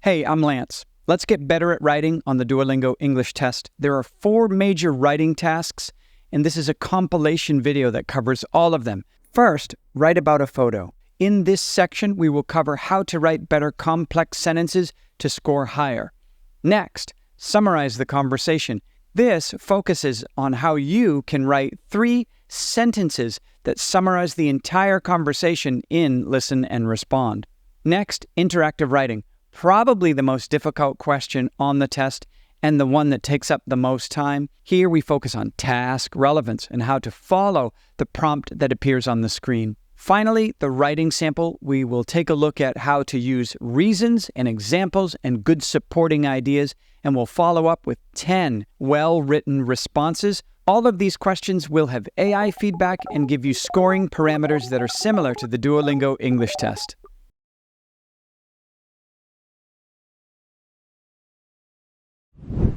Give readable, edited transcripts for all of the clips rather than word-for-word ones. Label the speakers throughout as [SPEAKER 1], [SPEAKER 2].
[SPEAKER 1] Hey, I'm Lance. Let's get better at writing on the Duolingo English Test. There are 4 major writing tasks, and this is a compilation video that covers all of them. First, write about a photo. In this section, we will cover how to write better complex sentences to score higher. Next, summarize the conversation. This focuses on how you can write 3 sentences that summarize the entire conversation in listen and respond. Next, interactive writing. Probably the most difficult question on the test and the one that takes up the most time. Here we focus on task relevance and how to follow the prompt that appears on the screen. Finally, the writing sample, we will take a look at how to use reasons and examples and good supporting ideas, and we'll follow up with 10 well-written responses. All of these questions will have AI feedback and give you scoring parameters that are similar to the Duolingo English Test.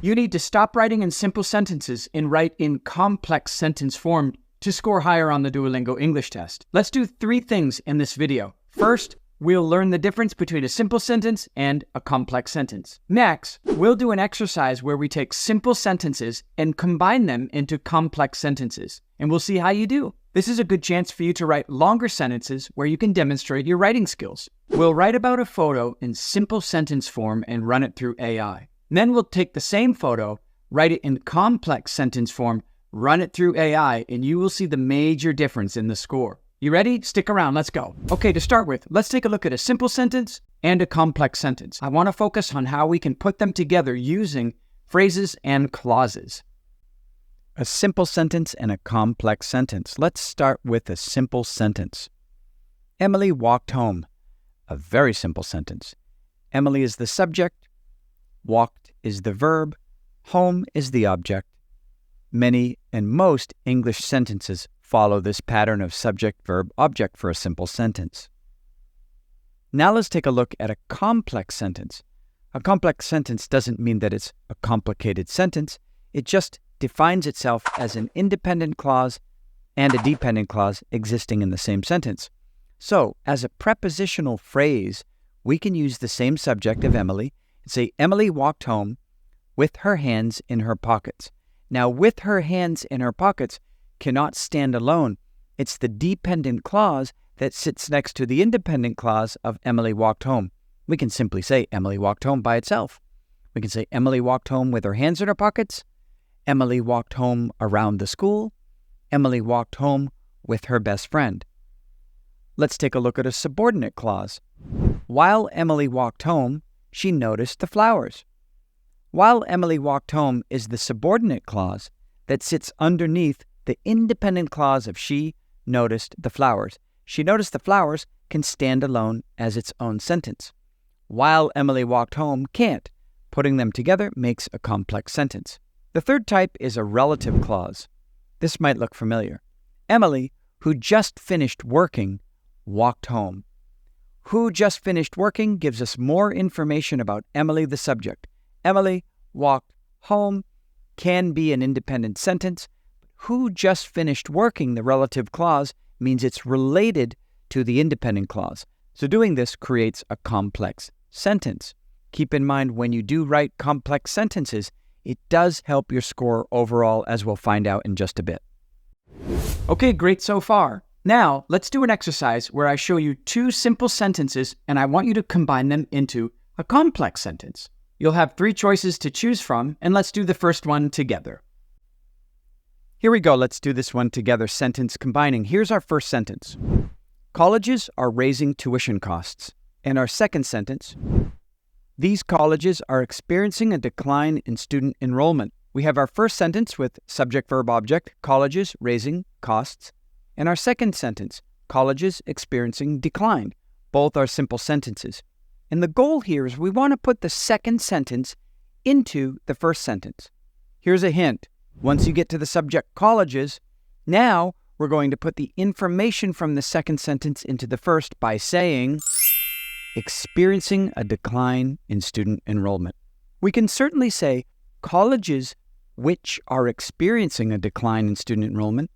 [SPEAKER 1] You need to stop writing in simple sentences and write in complex sentence form to score higher on the Duolingo English Test. Let's do 3 things in this video. First, we'll learn the difference between a simple sentence and a complex sentence. Next, we'll do an exercise where we take simple sentences and combine them into complex sentences, and we'll see how you do. This is a good chance for you to write longer sentences where you can demonstrate your writing skills. We'll write about a photo in simple sentence form and run it through AI. Then we'll take the same photo, write it in complex sentence form, run it through AI, and you will see the major difference in the score. You ready? Stick around. Let's go. Okay, to start with, let's take a look at a simple sentence and a complex sentence. I want to focus on how we can put them together using phrases and clauses. A simple sentence and a complex sentence. Let's start with a simple sentence. Emily walked home. A very simple sentence. Emily is the subject. Walked is the verb, home is the object. Many and most English sentences follow this pattern of subject, verb, object for a simple sentence. Now let's take a look at a complex sentence. A complex sentence doesn't mean that it's a complicated sentence. It just defines itself as an independent clause and a dependent clause existing in the same sentence. So, as a prepositional phrase, we can use the same subject of Emily and say, Emily walked home with her hands in her pockets. Now, with her hands in her pockets cannot stand alone. It's the dependent clause that sits next to the independent clause of Emily walked home. We can simply say Emily walked home by itself. We can say Emily walked home with her hands in her pockets. Emily walked home around the school. Emily walked home with her best friend. Let's take a look at a subordinate clause. While Emily walked home, she noticed the flowers. While Emily walked home is the subordinate clause that sits underneath the independent clause of she noticed the flowers. She noticed the flowers can stand alone as its own sentence. While Emily walked home can't. Putting them together makes a complex sentence. The third type is a relative clause. This might look familiar. Emily, who just finished working, walked home. Who just finished working gives us more information about Emily, the subject. Emily walked home can be an independent sentence. Who just finished working, the relative clause, means it's related to the independent clause. So doing this creates a complex sentence. Keep in mind when you do write complex sentences, it does help your score overall, as we'll find out in just a bit. Okay, great so far. Now, let's do an exercise where I show you 2 simple sentences and I want you to combine them into a complex sentence. You'll have 3 choices to choose from, and let's do the first one together. Here we go. Let's do this one together, sentence combining. Here's our first sentence. Colleges are raising tuition costs. And our second sentence, these colleges are experiencing a decline in student enrollment. We have our first sentence with subject, verb, object, colleges raising costs. And our second sentence, colleges experiencing decline. Both are simple sentences. And the goal here is we want to put the second sentence into the first sentence. Here's a hint. Once you get to the subject colleges, now we're going to put the information from the second sentence into the first by saying, experiencing a decline in student enrollment. We can certainly say colleges which are experiencing a decline in student enrollment,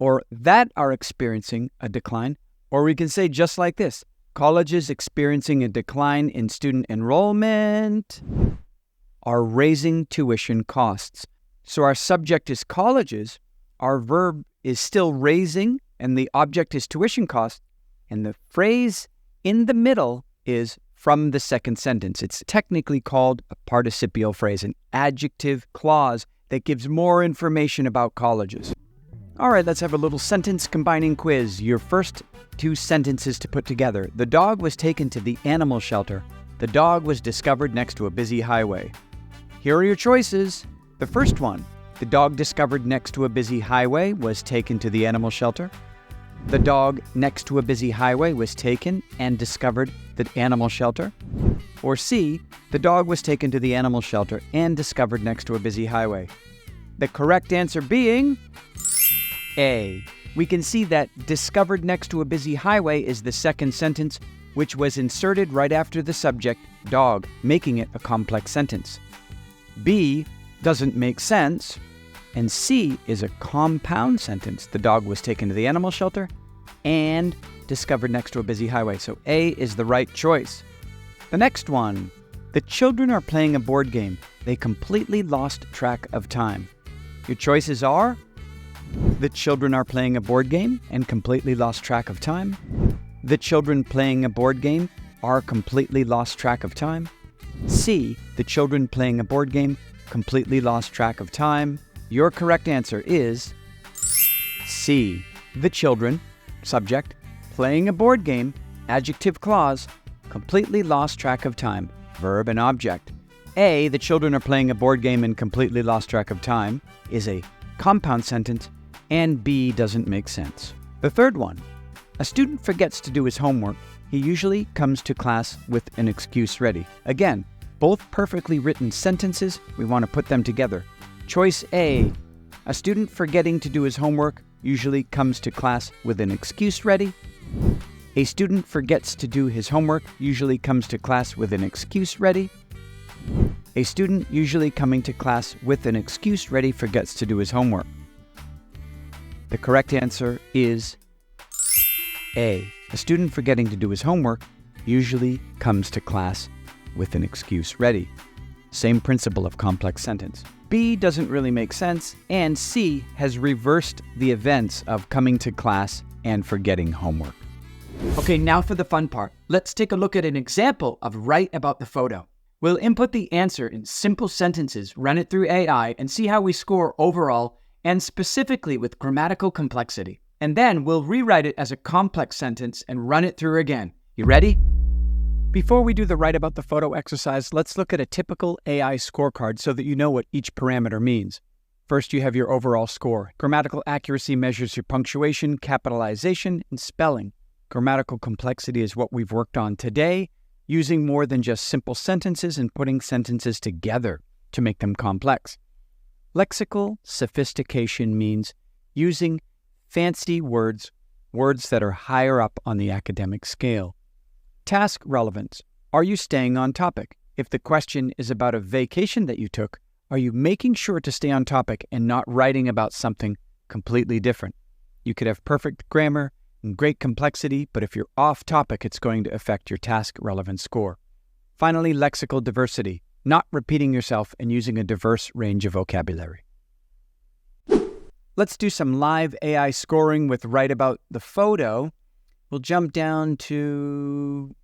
[SPEAKER 1] or that are experiencing a decline, or we can say just like this, Colleges experiencing a decline in student enrollment are raising tuition costs. So our subject is colleges, our verb is still raising, and the object is tuition costs, and the phrase in the middle is from the second sentence. It's technically called a participial phrase, an adjective clause that gives more information about colleges. All right, let's have a little sentence combining quiz. Your first two sentences to put together. The dog was taken to the animal shelter. The dog was discovered next to a busy highway. Here are your choices. The first one, the dog discovered next to a busy highway was taken to the animal shelter. The dog next to a busy highway was taken and discovered the animal shelter. Or C, the dog was taken to the animal shelter and discovered next to a busy highway. The correct answer being A. We can see that discovered next to a busy highway is the second sentence, which was inserted right after the subject, dog, making it a complex sentence. B doesn't make sense, and C is a compound sentence. The dog was taken to the animal shelter and discovered next to a busy highway. So A is the right choice. The next one, the children are playing a board game. They completely lost track of time. Your choices are the children are playing a board game and completely lost track of time. The children playing a board game are completely lost track of time. C, the children playing a board game completely lost track of time. Your correct answer is C, the children, subject, playing a board game, adjective clause, completely lost track of time, verb and object. A, the children are playing a board game and completely lost track of time is a compound sentence, and B doesn't make sense. The third one, a student forgets to do his homework. He usually comes to class with an excuse ready. Again, both perfectly written sentences, we want to put them together. Choice A, a student forgetting to do his homework usually comes to class with an excuse ready. A student forgets to do his homework usually comes to class with an excuse ready. A student usually coming to class with an excuse ready forgets to do his homework. The correct answer is A. A student forgetting to do his homework usually comes to class with an excuse ready. Same principle of complex sentence. B doesn't really make sense, and C has reversed the events of coming to class and forgetting homework. Okay, now for the fun part. Let's take a look at an example of write about the photo. We'll input the answer in simple sentences, run it through AI, and see how we score overall and specifically with grammatical complexity. And then we'll rewrite it as a complex sentence and run it through again. You ready? Before we do the write about the photo exercise, let's look at a typical AI scorecard so that you know what each parameter means. First, you have your overall score. Grammatical accuracy measures your punctuation, capitalization, and spelling. Grammatical complexity is what we've worked on today, using more than just simple sentences and putting sentences together to make them complex. Lexical sophistication means using fancy words, words that are higher up on the academic scale. Task relevance. Are you staying on topic? If the question is about a vacation that you took, are you making sure to stay on topic and not writing about something completely different? You could have perfect grammar and great complexity, but if you're off topic, it's going to affect your task relevance score. Finally, lexical diversity. Not repeating yourself and using a diverse range of vocabulary. Let's do some live AI scoring with write about the photo. We'll jump down to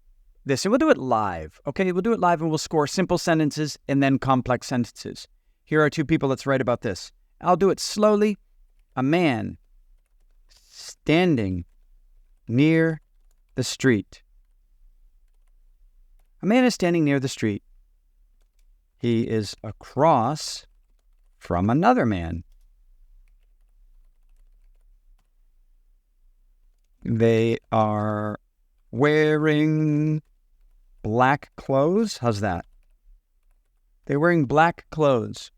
[SPEAKER 1] this, and we'll do it live. Okay, we'll do it live and we'll score simple sentences and then complex sentences. Here are two people. Let's write about this. I'll do it slowly. A man standing near the street. A man is standing near the street. He is across from another man. They are wearing black clothes. How's that? They're wearing black clothes.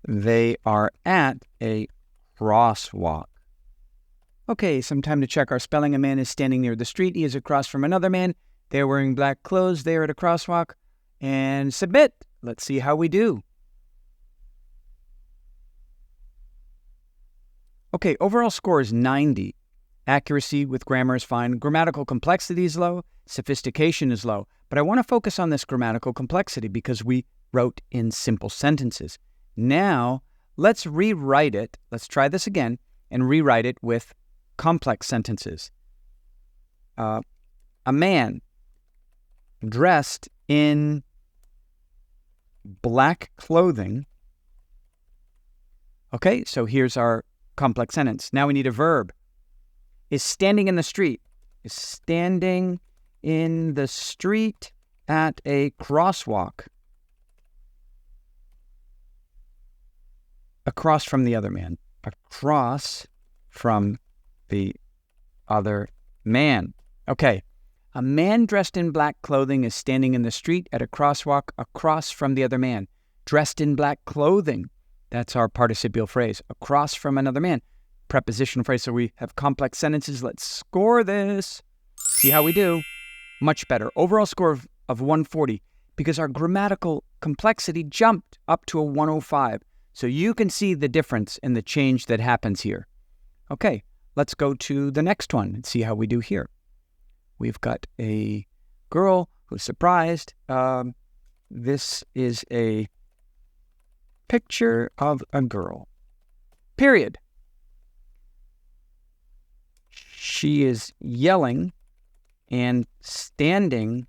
[SPEAKER 1] They are at a crosswalk. Okay, some time to check our spelling. A man is standing near the street. He is across from another man. They're wearing black clothes. They are at a crosswalk. And submit. Let's see how we do. Okay, overall score is 90. Accuracy with grammar is fine. Grammatical complexity is low. Sophistication is low. But I want to focus on this grammatical complexity because we wrote in simple sentences. Now, let's rewrite it. Let's try this again and rewrite it with complex sentences. A man dressed in black clothing. Okay, so here's our complex sentence. Now we need a verb. Is standing in the street. Is standing in the street at a crosswalk. Across from the other man. Across from the other man. Okay. A man dressed in black clothing is standing in the street at a crosswalk across from the other man. Dressed in black clothing. That's our participial phrase. Across from another man. Prepositional phrase. So we have complex sentences. Let's score this. See how we do. Much better. Overall score of 140 because our grammatical complexity jumped up to a 105. So you can see the difference in the change that happens here. Okay, let's go to the next one and see how we do here. We've got a girl who's surprised. This is a picture of a girl. Period. She is yelling and standing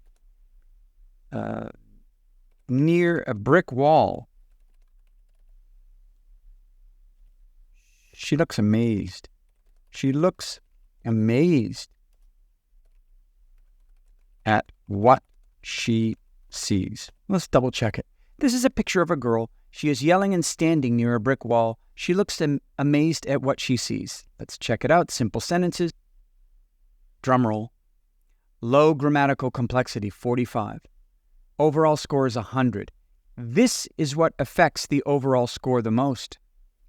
[SPEAKER 1] near a brick wall. She looks amazed. She looks amazed at what she sees. Let's double check it. This is a picture of a girl. She is yelling and standing near a brick wall. She looks amazed at what she sees. Let's check it out. Simple sentences. Drum roll. Low grammatical complexity, 45. Overall score is 100. This is what affects the overall score the most.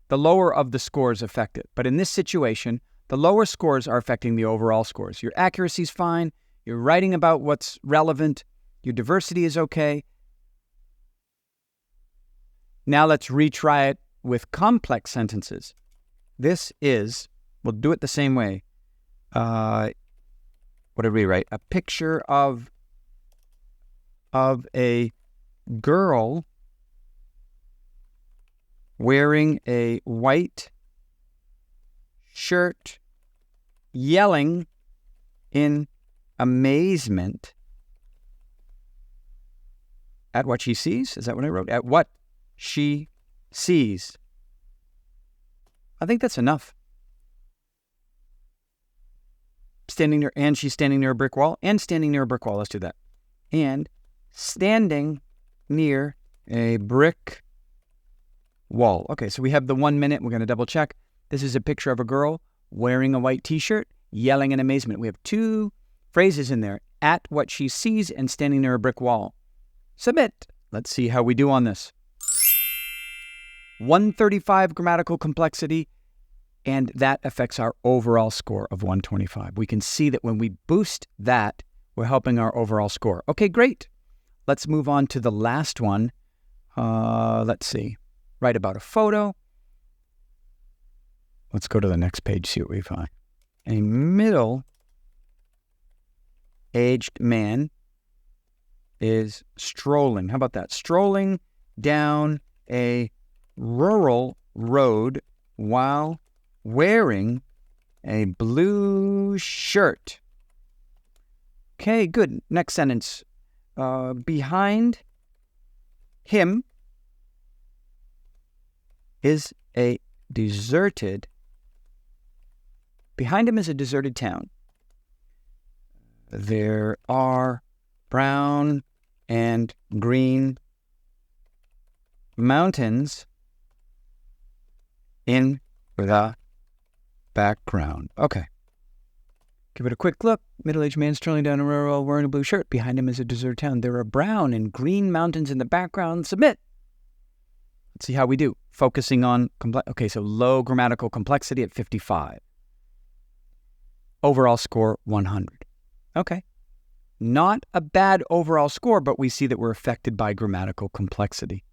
[SPEAKER 1] The lower of the scores affect it. But in this situation, the lower scores are affecting the overall scores. Your accuracy is fine. You're writing about what's relevant. Your diversity is okay. Now let's retry it with complex sentences. This is, we'll do it the same way. What did we write? A picture of a girl wearing a white shirt, yelling in amazement at what she sees. Is that what I wrote? At what she sees. I think that's enough. She's standing near a brick wall, and standing near a brick wall. Let's do that. And standing near a brick wall. Okay, so we have the 1 minute. We're going to double check. This is a picture of a girl wearing a white t-shirt, yelling in amazement. We have two phrases in there. At what she sees and standing near a brick wall. Submit. Let's see how we do on this. 135 grammatical complexity, and that affects our overall score of 125. We can see that when we boost that, we're helping our overall score. Okay, great. Let's move on to the last one. Let's see. Write about a photo. Let's go to the next page, see what we find. A middle-aged man is strolling. How about that? Strolling down a rural road while wearing a blue shirt. Okay, good. Next sentence. Behind him is a deserted town. There are brown and green mountains in the background. Okay. Give it a quick look. Middle-aged man strolling down a rural wearing a blue shirt. Behind him is a deserted town. There are brown and green mountains in the background. Submit. Let's see how we do. Focusing on okay, so low grammatical complexity at 55. Overall score 100. Okay. Not a bad overall score, but we see that we're affected by grammatical complexity.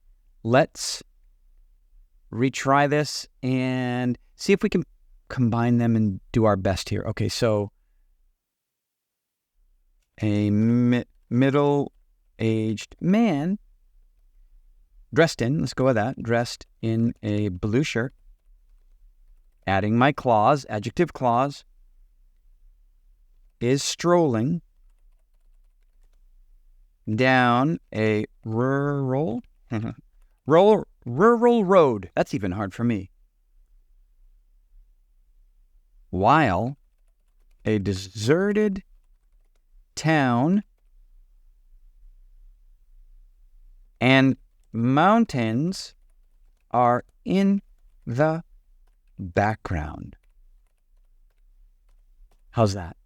[SPEAKER 1] Let's retry this and see if we can combine them and do our best here. Okay, so a middle-aged man dressed in, let's go with that, dressed in a blue shirt, adding my clause, adjective clause, is strolling down a rural road. That's even hard for me. While a deserted town and mountains are in the background. How's that?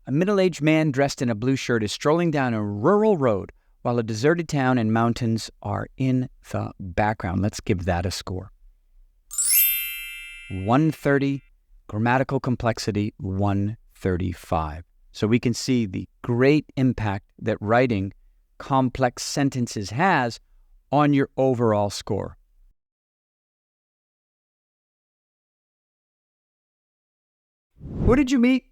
[SPEAKER 1] A middle-aged man dressed in a blue shirt is strolling down a rural road while a deserted town and mountains are in the background. Let's give that a score. 130, grammatical complexity 135. So we can see the great impact that writing complex sentences has on your overall score. Who did you meet?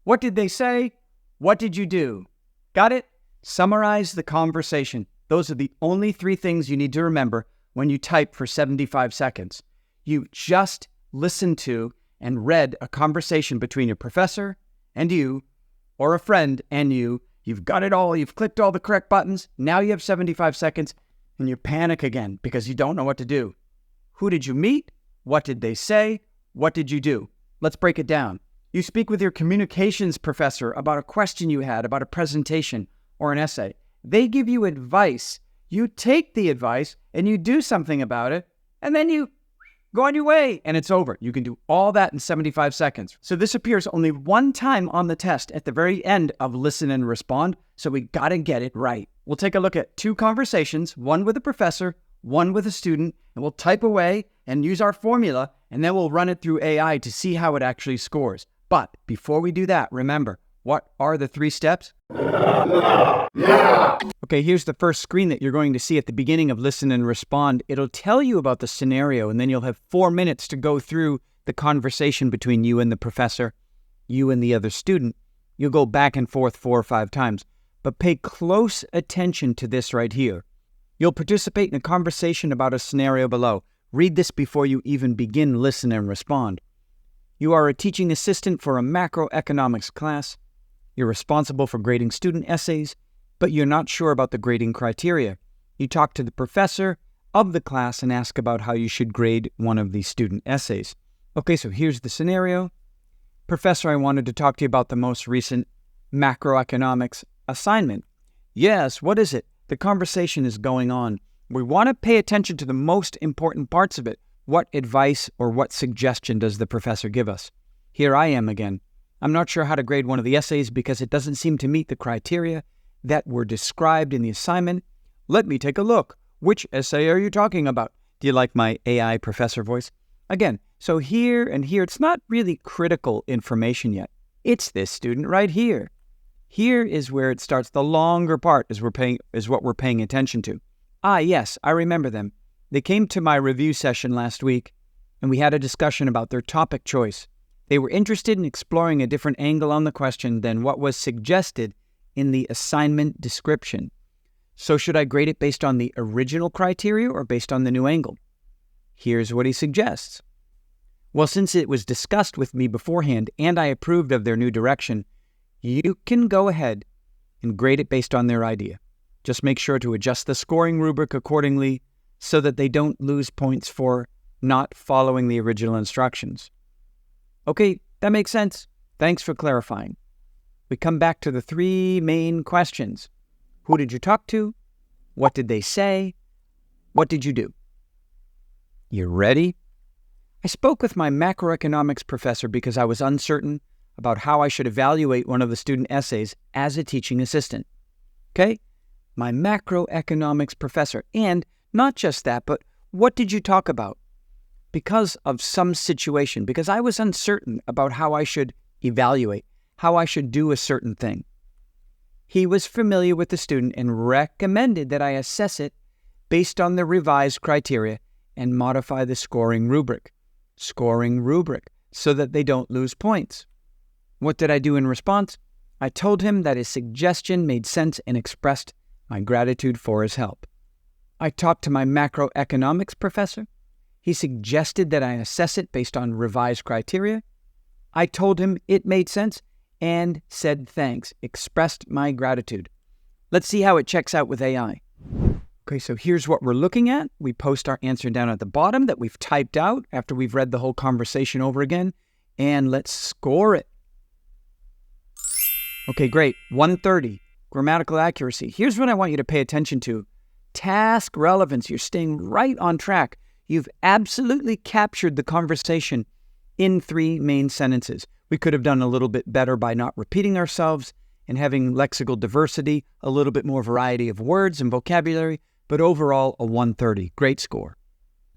[SPEAKER 1] What did they say? What did you do? Got it? Summarize the conversation. Those are the only 3 things you need to remember when you type for 75 seconds. You just listened to and read a conversation between your professor and you, or a friend and you. You've got it all. You've clicked all the correct buttons. Now you have 75 seconds and you panic again because you don't know what to do. Who did you meet? What did they say? What did you do? Let's break it down. You speak with your communications professor about a question you had, about a presentation or an essay. They give you advice. You take the advice and you do something about it, and then you go on your way and it's over. You can do all that in 75 seconds. So this appears only one time on the test at the very end of listen and respond, so we gotta get it right. We'll take a look at 2 conversations, one with a professor, one with a student, and we'll type away and use our formula, and then we'll run it through AI to see how it actually scores. But before we do that, remember, what are the 3 steps? Okay, here's the first screen that you're going to see at the beginning of Listen and Respond. It'll tell you about the scenario, and then you'll have 4 minutes to go through the conversation between you and the professor, you and the other student. You'll go back and forth 4 or 5 times, but pay close attention to this right here. You'll participate in a conversation about a scenario below. Read this before you even begin Listen and Respond. You are a teaching assistant for a macroeconomics class. You're responsible for grading student essays, but you're not sure about the grading criteria. You talk to the professor of the class and ask about how you should grade one of these student essays. Okay, so here's the scenario. Professor, I wanted to talk to you about the most recent macroeconomics assignment. Yes, what is it? The conversation is going on. We want to pay attention to the most important parts of it. What advice or what suggestion does the professor give us? Here I am again. I'm not sure how to grade one of the essays because it doesn't seem to meet the criteria that were described in the assignment. Let me take a look. Which essay are you talking about? Do you like my AI professor voice? Again, so here and here, it's not really critical information yet. It's this student right here. Here is where it starts. The longer part is what we're paying attention to. Ah, yes, I remember them. They came to my review session last week, and we had a discussion about their topic choice. They were interested in exploring a different angle on the question than what was suggested in the assignment description. So should I grade it based on the original criteria or based on the new angle? Here's what he suggests. Well, since it was discussed with me beforehand and I approved of their new direction, you can go ahead and grade it based on their idea. Just make sure to adjust the scoring rubric accordingly so that they don't lose points for not following the original instructions. Okay, that makes sense. Thanks for clarifying. We come back to the 3 main questions. Who did you talk to? What did they say? What did you do? You ready? I spoke with my macroeconomics professor because I was uncertain about how I should evaluate one of the student essays as a teaching assistant. Okay? My macroeconomics professor. And not just that, but what did you talk about? Because of some situation, because I was uncertain about how I should evaluate, how I should do a certain thing. He was familiar with the student and recommended that I assess it based on the revised criteria and modify the scoring rubric. Scoring rubric. so that they don't lose points. What did I do in response? I told him that his suggestion made sense and expressed my gratitude for his help. I talked to my macroeconomics professor. He suggested that I assess it based on revised criteria. I told him it made sense and said thanks, expressed my gratitude. Let's see how it checks out with AI. Okay, so here's what we're looking at. We post our answer down at the bottom that we've typed out after we've read the whole conversation over again, and let's score it. Okay, great. 130, grammatical accuracy. Here's what I want you to pay attention to. Task relevance. You're staying right on track. You've absolutely captured the conversation in 3 main sentences. We could have done a little bit better by not repeating ourselves and having lexical diversity, a little bit more variety of words and vocabulary, but overall a 130. Great score.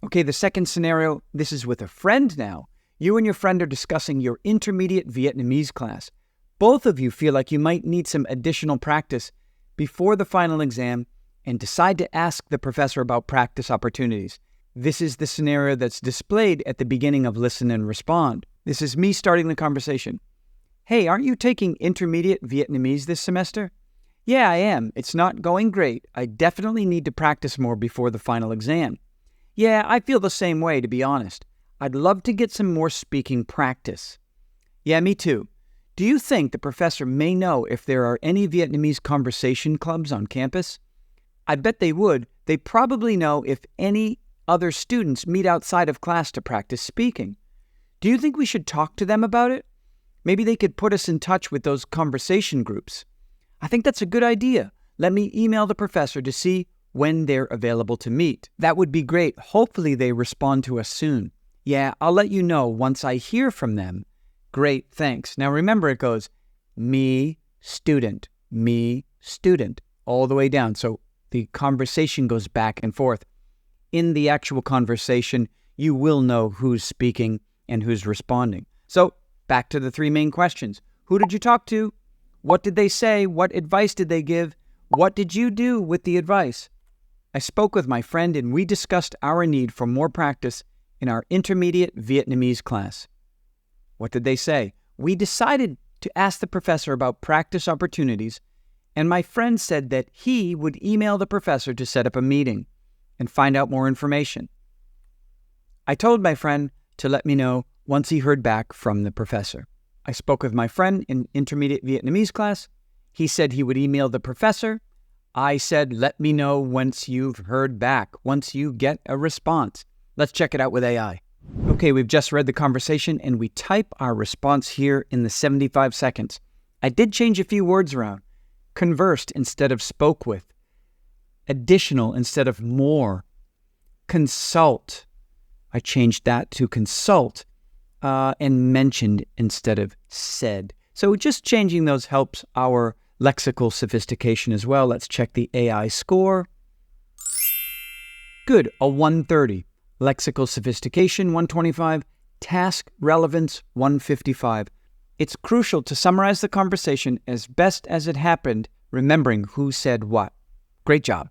[SPEAKER 1] Okay, the second scenario, this is with a friend now. You and your friend are discussing your intermediate Vietnamese class. Both of you feel like you might need some additional practice before the final exam and decide to ask the professor about practice opportunities. This is the scenario that's displayed at the beginning of Listen and Respond. This is me starting the conversation. Hey, aren't you taking intermediate Vietnamese this semester? Yeah, I am. It's not going great. I definitely need to practice more before the final exam. Yeah, I feel the same way, to be honest. I'd love to get some more speaking practice. Yeah, me too. Do you think the professor may know if there are any Vietnamese conversation clubs on campus? I bet they would. They probably know if any other students meet outside of class to practice speaking. Do you think we should talk to them about it? Maybe they could put us in touch with those conversation groups. I think that's a good idea. Let me email the professor to see when they're available to meet. That would be great. Hopefully they respond to us soon. Yeah, I'll let you know once I hear from them. Great, thanks. Now remember it goes me, student, all the way down. So the conversation goes back and forth. In the actual conversation, you will know who's speaking and who's responding. So back to the 3 main questions. Who did you talk to? What did they say? What advice did they give? What did you do with the advice? I spoke with my friend and we discussed our need for more practice in our intermediate Vietnamese class. What did they say? We decided to ask the professor about practice opportunities, and my friend said that he would email the professor to set up a meeting and find out more information. I told my friend to let me know once he heard back from the professor. I spoke with my friend in intermediate Vietnamese class. He said he would email the professor. I said, let me know once you've heard back, once you get a response. Let's check it out with AI. Okay, we've just read the conversation and we type our response here in the 75 seconds. I did change a few words around. Conversed instead of spoke with. Additional instead of more. Consult. I changed that to consult. And mentioned instead of said. So just changing those helps our lexical sophistication as well. Let's check the AI score. Good, a 130. Lexical sophistication, 125. Task relevance, 155. It's crucial to summarize the conversation as best as it happened, remembering who said what. Great job.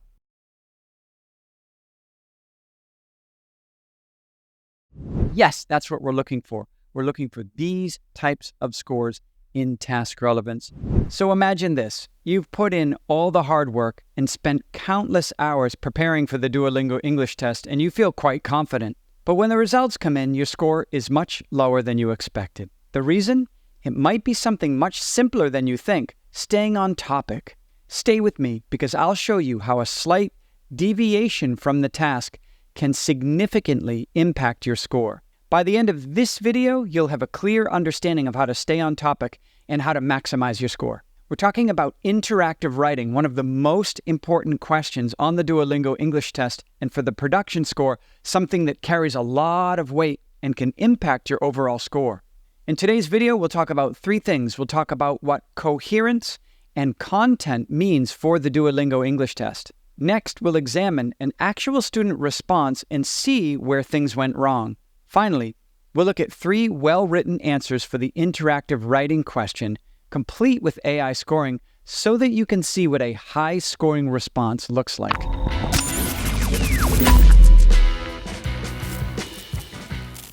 [SPEAKER 1] Yes, that's what we're looking for. We're looking for these types of scores in task relevance. So imagine this. You've put in all the hard work and spent countless hours preparing for the Duolingo English test, and you feel quite confident. But when the results come in, your score is much lower than you expected. The reason? It might be something much simpler than you think. Staying on topic. Stay with me because I'll show you how a slight deviation from the task can significantly impact your score. By the end of this video, you'll have a clear understanding of how to stay on topic and how to maximize your score. We're talking about interactive writing, one of the most important questions on the Duolingo English test, and for the production score, something that carries a lot of weight and can impact your overall score. In today's video, we'll talk about 3 things. We'll talk about what coherence and content means for the Duolingo English test. Next, we'll examine an actual student response and see where things went wrong. Finally, we'll look at 3 well-written answers for the interactive writing question, complete with AI scoring, so that you can see what a high-scoring response looks like.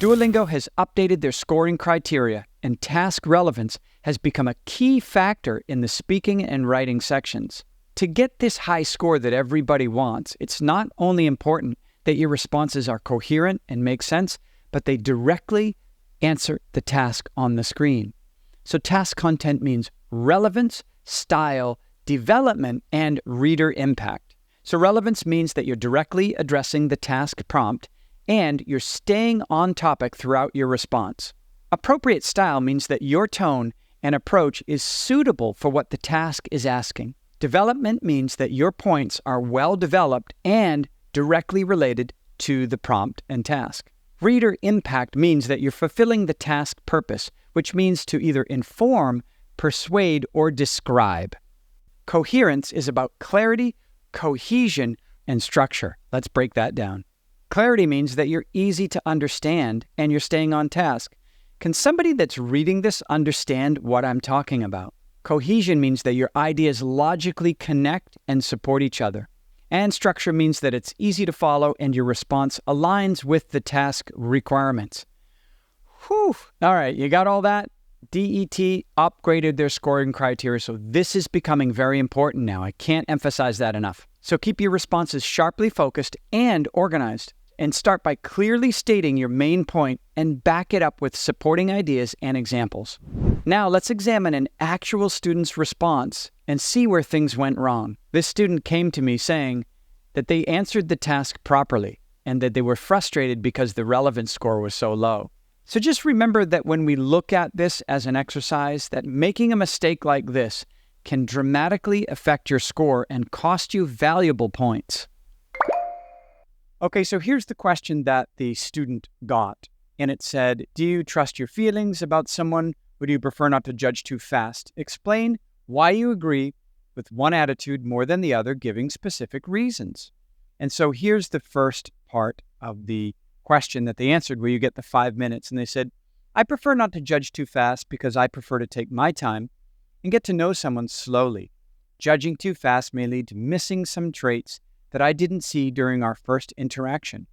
[SPEAKER 1] Duolingo has updated their scoring criteria, and task relevance has become a key factor in the speaking and writing sections. To get this high score that everybody wants, it's not only important that your responses are coherent and make sense, but they directly answer the task on the screen. So task content means relevance, style, development, and reader impact. So relevance means that you're directly addressing the task prompt and you're staying on topic throughout your response. Appropriate style means that your tone and approach is suitable for what the task is asking. Development means that your points are well developed and directly related to the prompt and task. Reader impact means that you're fulfilling the task purpose, which means to either inform, persuade, or describe. Coherence is about clarity, cohesion, and structure. Let's break that down. Clarity means that you're easy to understand and you're staying on task. Can somebody that's reading this understand what I'm talking about? Cohesion means that your ideas logically connect and support each other. And structure means that it's easy to follow and your response aligns with the task requirements. Whew! All right, you got all that? DET upgraded their scoring criteria, so this is becoming very important now. I can't emphasize that enough. So keep your responses sharply focused and organized, and start by clearly stating your main point and back it up with supporting ideas and examples. Now let's examine an actual student's response and see where things went wrong. This student came to me saying that they answered the task properly and that they were frustrated because the relevance score was so low. So just remember that when we look at this as an exercise, that making a mistake like this can dramatically affect your score and cost you valuable points. Okay, so here's the question that the student got. And it said, do you trust your feelings about someone, or do you prefer not to judge too fast? Explain why you agree with one attitude more than the other, giving specific reasons. And so here's the first part of the question that they answered, where you get the 5 minutes. And they said, I prefer not to judge too fast because I prefer to take my time and get to know someone slowly. Judging too fast may lead to missing some traits that I didn't see during our first interaction.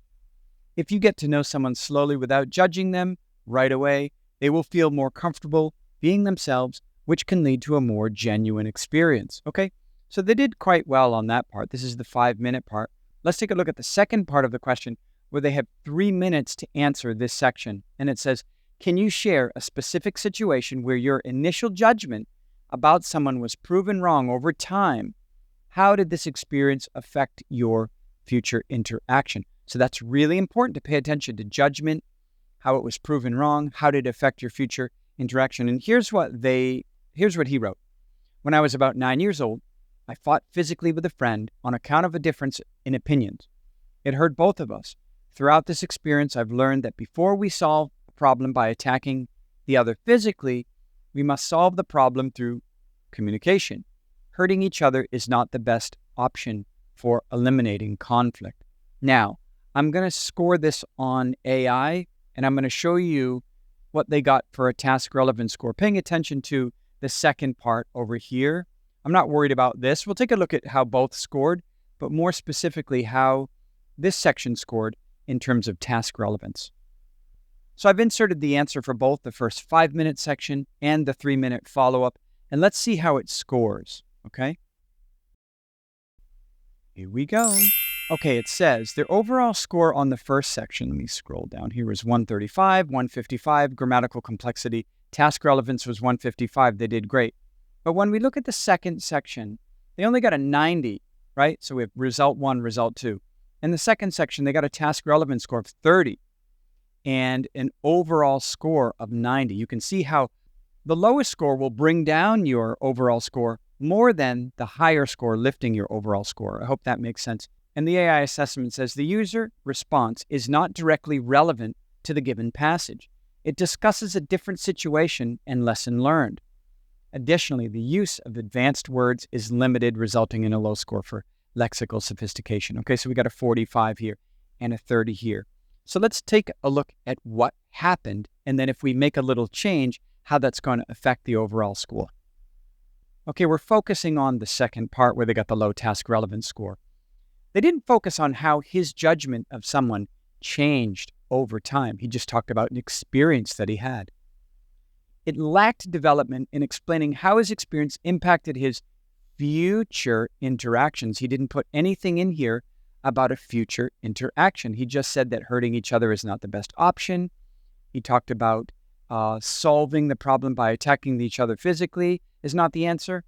[SPEAKER 1] If you get to know someone slowly without judging them right away, they will feel more comfortable being themselves, which can lead to a more genuine experience. Okay, so they did quite well on that part. This is the 5-minute part. Let's take a look at the second part of the question, where they have 3 minutes to answer this section. And it says, can you share a specific situation where your initial judgment about someone was proven wrong over time? How did this experience affect your future interaction? So that's really important to pay attention to judgment, how it was proven wrong, how did it affect your future interaction. And here's what he wrote. When I was about 9 years old, I fought physically with a friend on account of a difference in opinions. It hurt both of us. Throughout this experience, I've learned that before we solve a problem by attacking the other physically, we must solve the problem through communication. Hurting each other is not the best option for eliminating conflict. Now, I'm going to score this on AI, and I'm going to show you what they got for a task relevance score, paying attention to the second part over here. I'm not worried about this. We'll take a look at how both scored, but more specifically how this section scored in terms of task relevance. So I've inserted the answer for both the first 5-minute section and the 3-minute follow-up, and let's see how it scores, okay? Here we go. Okay, it says their overall score on the first section, let me scroll down here, was 135, 155, grammatical complexity, task relevance was 155, they did great. But when we look at the second section, they only got a 90, right? So we have result 1, result 2. In the second section, they got a task relevance score of 30 and an overall score of 90. You can see how the lowest score will bring down your overall score more than the higher score lifting your overall score. I hope that makes sense. And the AI assessment says the user response is not directly relevant to the given passage. It discusses a different situation and lesson learned. Additionally, the use of advanced words is limited, resulting in a low score for lexical sophistication. Okay, so we got a 45 here and a 30 here. So let's take a look at what happened, and then if we make a little change, how that's going to affect the overall score. Okay, we're focusing on the second part where they got the low task relevance score. They didn't focus on how his judgment of someone changed over time. He just talked about an experience that he had. It lacked development in explaining how his experience impacted his future interactions. He didn't put anything in here about a future interaction. He just said that hurting each other is not the best option. He talked about solving the problem by attacking each other physically is not the answer.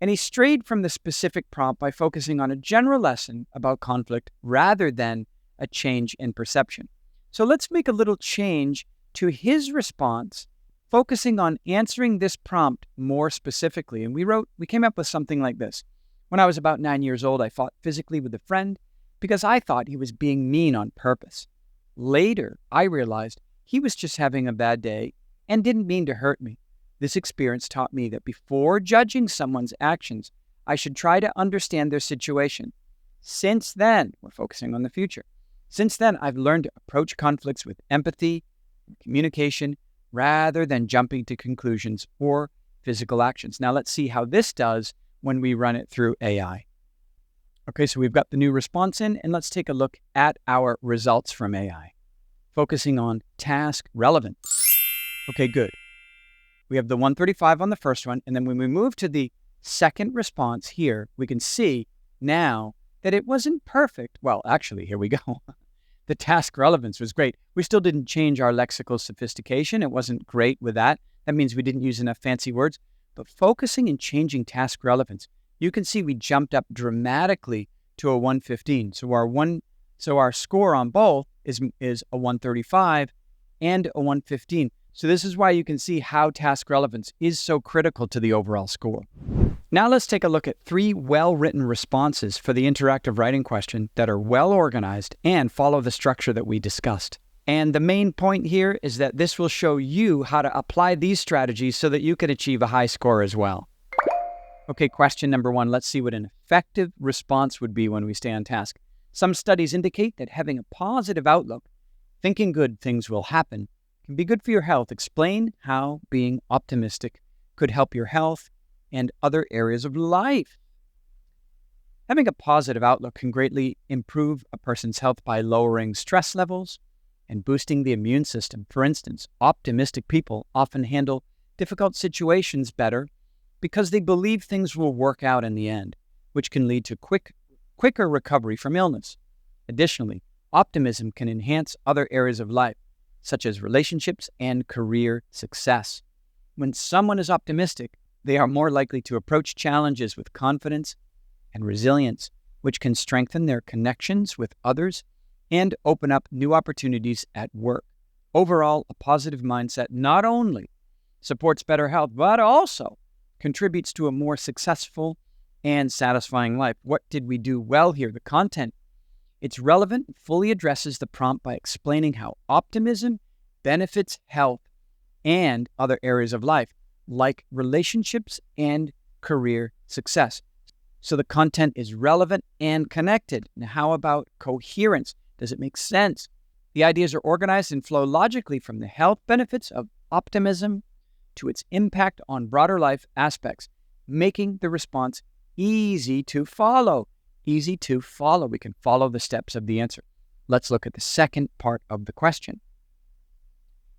[SPEAKER 1] And he strayed from the specific prompt by focusing on a general lesson about conflict rather than a change in perception. So let's make a little change to his response, focusing on answering this prompt more specifically. And we came up with something like this. When I was about 9 years old, I fought physically with a friend because I thought he was being mean on purpose. Later, I realized he was just having a bad day and didn't mean to hurt me. This experience taught me that before judging someone's actions, I should try to understand their situation. Since then, we're focusing on the future. Since then, I've learned to approach conflicts with empathy and communication rather than jumping to conclusions or physical actions. Now let's see how this does when we run it through AI. Okay, so we've got the new response in, and let's take a look at our results from AI. Focusing on task relevance. Okay, good. We have the 135 on the first one, and then when we move to the second response here, we can see now that it wasn't perfect. Well, actually, here we go. The task relevance was great. We still didn't change our lexical sophistication. It wasn't great with that. That means we didn't use enough fancy words. But focusing and changing task relevance, you can see we jumped up dramatically to a 115. So our score on both is a 135 and a 115. So this is why you can see how task relevance is so critical to the overall score. Now let's take a look at 3 well-written responses for the interactive writing question that are well-organized and follow the structure that we discussed. And the main point here is that this will show you how to apply these strategies so that you can achieve a high score as well. Okay, question number 1. Let's see what an effective response would be when we stay on task. Some studies indicate that having a positive outlook, thinking good things will happen, can be good for your health. Explain how being optimistic could help your health and other areas of life. Having a positive outlook can greatly improve a person's health by lowering stress levels and boosting the immune system. For instance, optimistic people often handle difficult situations better because they believe things will work out in the end, which can lead to quicker recovery from illness. Additionally, optimism can enhance other areas of life, such as relationships and career success. When someone is optimistic, they are more likely to approach challenges with confidence and resilience, which can strengthen their connections with others and open up new opportunities at work. Overall, a positive mindset not only supports better health, but also contributes to a more successful and satisfying life. What did we do well here? The content. It's relevant and fully addresses the prompt by explaining how optimism benefits health and other areas of life, like relationships and career success. So the content is relevant and connected. Now, how about coherence? Does it make sense? The ideas are organized and flow logically from the health benefits of optimism to its impact on broader life aspects, making the response easy to follow. Easy to follow. We can follow the steps of the answer. Let's look at the second part of the question.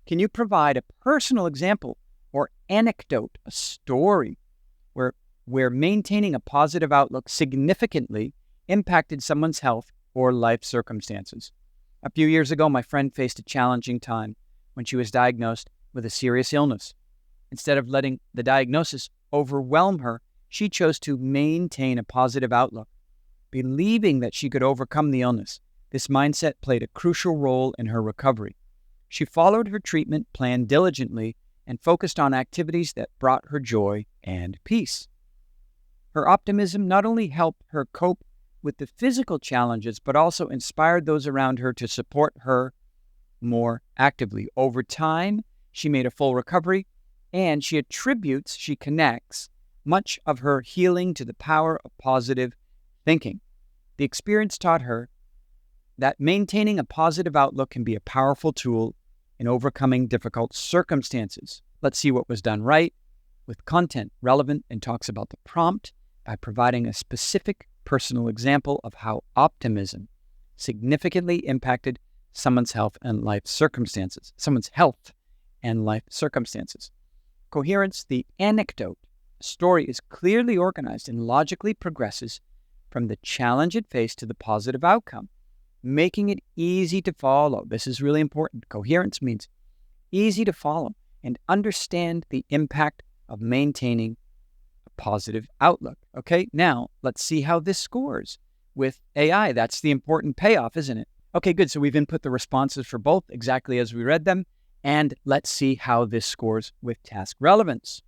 [SPEAKER 1] Can you provide a personal example or anecdote, a story, where maintaining a positive outlook significantly impacted someone's health or life circumstances? A few years ago, my friend faced a challenging time when she was diagnosed with a serious illness. Instead of letting the diagnosis overwhelm her, she chose to maintain a positive outlook, believing that she could overcome the illness. This mindset played a crucial role in her recovery. She followed her treatment plan diligently and focused on activities that brought her joy and peace. Her optimism not only helped her cope with the physical challenges, but also inspired those around her to support her more actively. Over time, she made a full recovery, and she connects much of her healing to the power of positive thinking. The experience taught her that maintaining a positive outlook can be a powerful tool in overcoming difficult circumstances. Let's see what was done right with content relevant and talks about the prompt by providing a specific personal example of how optimism significantly impacted someone's health and life circumstances. Coherence, the anecdote. A story is clearly organized and logically progresses from the challenge it faced to the positive outcome, making it easy to follow. This is really important. Coherence means easy to follow and understand the impact of maintaining a positive outlook. Okay, now let's see how this scores with AI. That's the important payoff, isn't it? Okay, good. So we've input the responses for both exactly as we read them. And let's see how this scores with task relevance.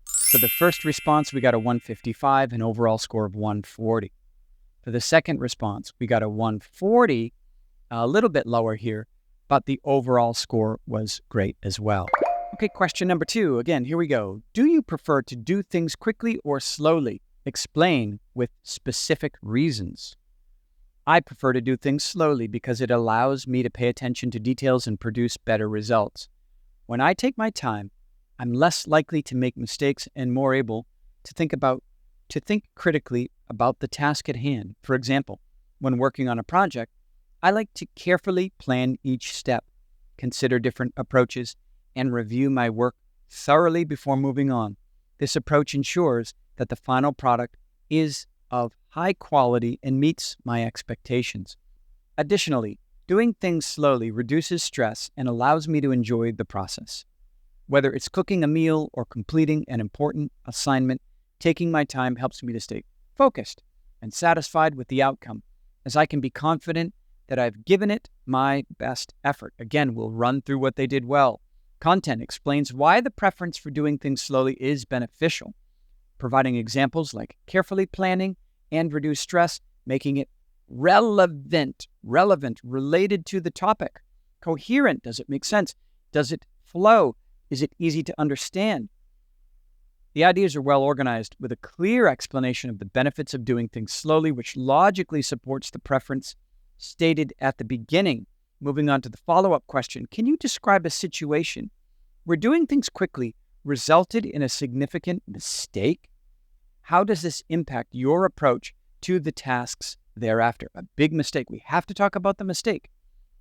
[SPEAKER 1] For the first response, we got a 155, an overall score of 140. For the second response, we got a 140, a little bit lower here, but the overall score was great as well. Okay, question number 2. Again, here we go. Do you prefer to do things quickly or slowly? Explain with specific reasons. I prefer to do things slowly because it allows me to pay attention to details and produce better results. When I take my time, I'm less likely to make mistakes and more able to think critically about the task at hand. For example, when working on a project, I like to carefully plan each step, consider different approaches, and review my work thoroughly before moving on. This approach ensures that the final product is of high quality and meets my expectations. Additionally, doing things slowly reduces stress and allows me to enjoy the process. Whether it's cooking a meal or completing an important assignment, taking my time helps me to stay focused and satisfied with the outcome, as I can be confident that I've given it my best effort. Again, we'll run through what they did well. Content explains why the preference for doing things slowly is beneficial, providing examples like carefully planning and reduce stress, making it relevant, related to the topic. Coherent, does it make sense? Does it flow? Is it easy to understand? The ideas are well organized with a clear explanation of the benefits of doing things slowly, which logically supports the preference stated at the beginning. Moving on to the follow-up question, can you describe a situation where doing things quickly resulted in a significant mistake? How does this impact your approach to the tasks thereafter? A big mistake. We have to talk about the mistake.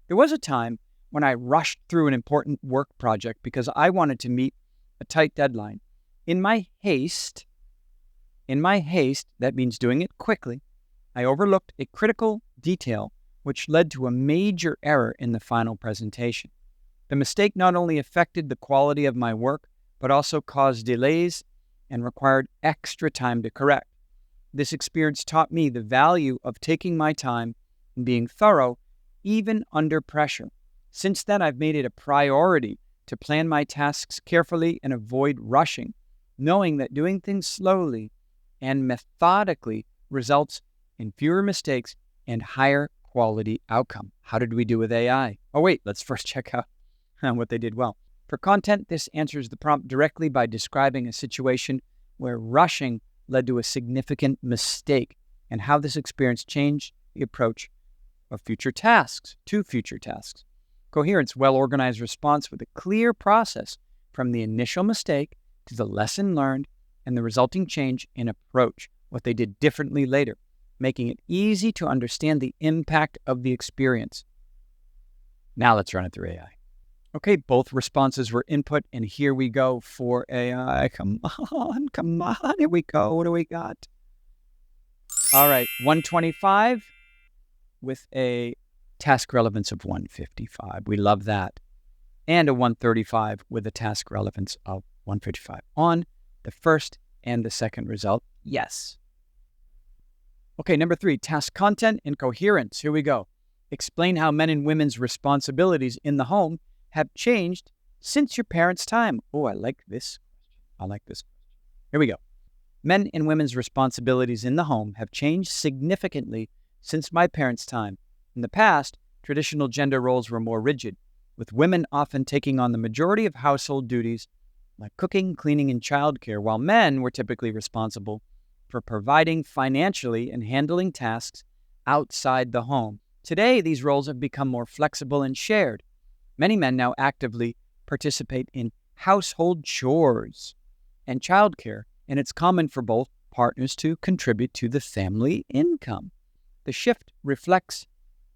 [SPEAKER 1] There was a time when I rushed through an important work project because I wanted to meet a tight deadline. In my haste, that means doing it quickly, I overlooked a critical detail which led to a major error in the final presentation. The mistake not only affected the quality of my work, but also caused delays and required extra time to correct. This experience taught me the value of taking my time and being thorough, even under pressure. Since then, I've made it a priority to plan my tasks carefully and avoid rushing, knowing that doing things slowly and methodically results in fewer mistakes and higher quality outcome. How did we do with AI? Oh wait, let's first check out what they did well. For content, this answers the prompt directly by describing a situation where rushing led to a significant mistake and how this experience changed the approach of future tasks. Coherence, well-organized response with a clear process from the initial mistake to the lesson learned and the resulting change in approach, what they did differently later, making it easy to understand the impact of the experience. Now let's run it through AI. Okay, both responses were input, and here we go for AI. Come on, here we go. What do we got? All right, 125 with a task relevance of 155. We love that. And a 135 with a task relevance of 155. On the first and the second result, yes. Okay, number 3, task content and coherence. Here we go. Explain how men and women's responsibilities in the home have changed since your parents' time. Oh, I like this. Here we go. Men and women's responsibilities in the home have changed significantly since my parents' time. In the past, traditional gender roles were more rigid, with women often taking on the majority of household duties like cooking, cleaning, and childcare, while men were typically responsible for providing financially and handling tasks outside the home. Today, these roles have become more flexible and shared. Many men now actively participate in household chores and childcare, and it's common for both partners to contribute to the family income. The shift reflects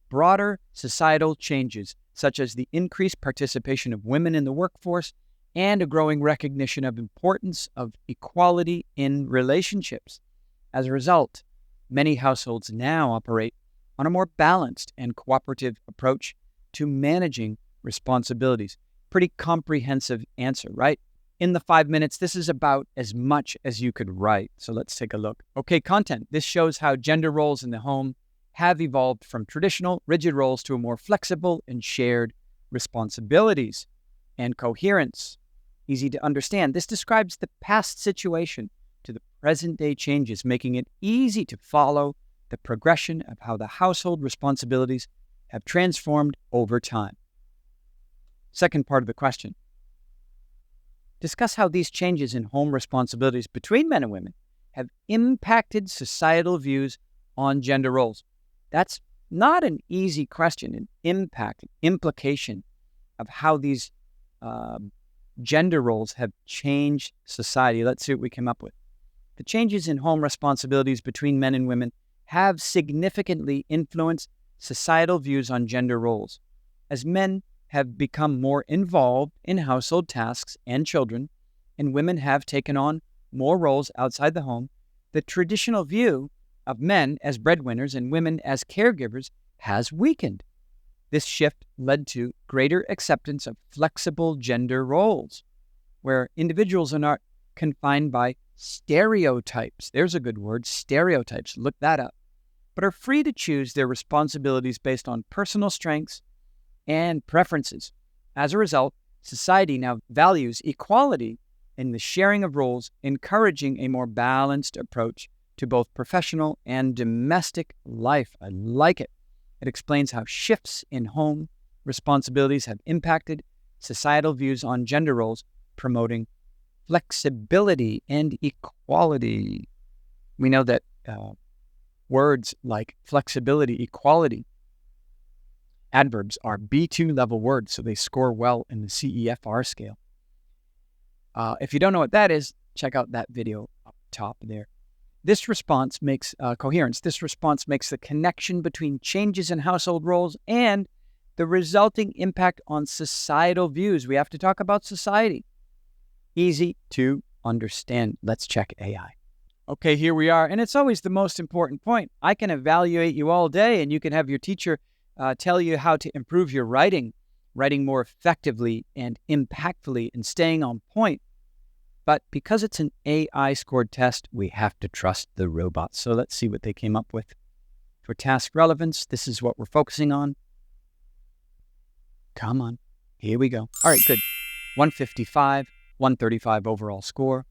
[SPEAKER 1] broader societal changes, such as the increased participation of women in the workforce and a growing recognition of importance of equality in relationships. As a result, many households now operate on a more balanced and cooperative approach to managing responsibilities. Pretty comprehensive answer, right? In the 5 minutes, this is about as much as you could write. So let's take a look. Okay, content. This shows how gender roles in the home have evolved from traditional, rigid roles to a more flexible and shared responsibilities. And coherence. Easy to understand. This describes the past situation to the present-day changes, making it easy to follow the progression of how the household responsibilities have transformed over time. Second part of the question. Discuss how these changes in home responsibilities between men and women have impacted societal views on gender roles. That's not an easy question, an impact, an implication of how these gender roles have changed society. Let's see what we came up with. The changes in home responsibilities between men and women have significantly influenced societal views on gender roles. As men have become more involved in household tasks and children, and women have taken on more roles outside the home, the traditional view of men as breadwinners and women as caregivers has weakened. This shift led to greater acceptance of flexible gender roles, where individuals are not confined by stereotypes. There's a good word, stereotypes. Look that up. But are free to choose their responsibilities based on personal strengths and preferences. As a result, society now values equality in the sharing of roles, encouraging a more balanced approach to both professional and domestic life. I like it. It explains how shifts in home responsibilities have impacted societal views on gender roles, promoting flexibility and equality. We know that words like flexibility, equality, adverbs are B2 level words, so they score well in the CEFR scale. If you don't know what that is, check out that video up top there. This response makes coherence. This response makes the connection between changes in household roles and the resulting impact on societal views. We have to talk about society. Easy to understand. Let's check AI. Okay, here we are. And it's always the most important point. I can evaluate you all day, and you can have your teacher tell you how to improve your writing more effectively and impactfully, and staying on point. But because it's an AI-scored test, we have to trust the robots. So let's see what they came up with. For task relevance, this is what we're focusing on. Come on. Here we go. All right, good. 155, 135 overall score.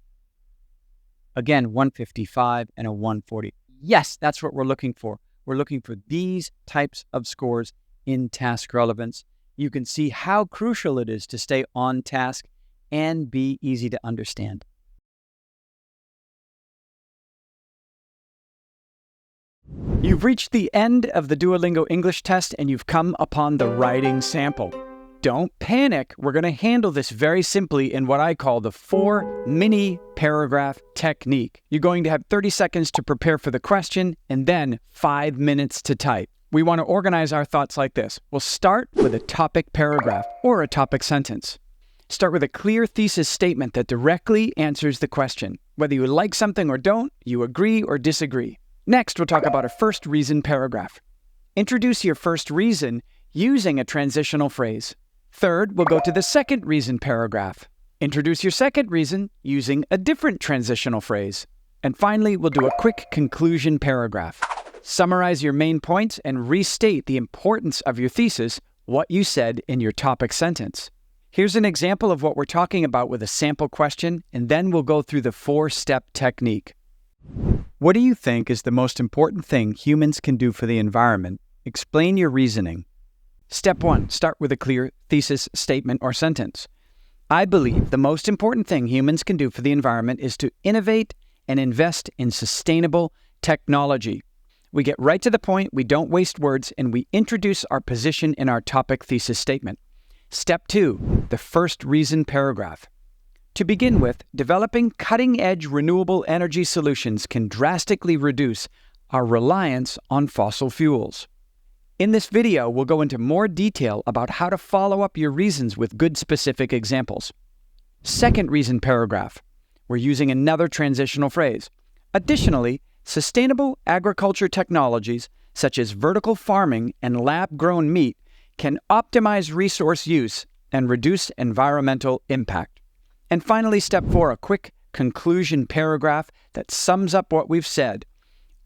[SPEAKER 1] Again, 155 and a 140. Yes, that's what we're looking for. We're looking for these types of scores in task relevance. You can see how crucial it is to stay on task and be easy to understand. You've reached the end of the Duolingo English test, and you've come upon the writing sample. Don't panic. We're going to handle this very simply in what I call the 4-mini paragraph technique. You're going to have 30 seconds to prepare for the question and then 5 minutes to type. We want to organize our thoughts like this. We'll start with a topic paragraph or a topic sentence. Start with a clear thesis statement that directly answers the question. Whether you like something or don't, you agree or disagree. Next, we'll talk about a first reason paragraph. Introduce your first reason using a transitional phrase. Third, we'll go to the second reason paragraph. Introduce your second reason using a different transitional phrase. And finally, we'll do a quick conclusion paragraph. Summarize your main points and restate the importance of your thesis, what you said in your topic sentence. Here's an example of what we're talking about with a sample question, and then we'll go through the 4-step technique. What do you think is the most important thing humans can do for the environment? Explain your reasoning. Step 1, start with a clear thesis statement or sentence. I believe the most important thing humans can do for the environment is to innovate and invest in sustainable technology. We get right to the point, we don't waste words, and we introduce our position in our topic thesis statement. Step 2, the first reason paragraph. To begin with, developing cutting-edge renewable energy solutions can drastically reduce our reliance on fossil fuels. In this video, we'll go into more detail about how to follow up your reasons with good specific examples. Second reason paragraph. We're using another transitional phrase. Additionally, sustainable agriculture technologies such as vertical farming and lab-grown meat can optimize resource use and reduce environmental impact. And finally, step 4, a quick conclusion paragraph that sums up what we've said.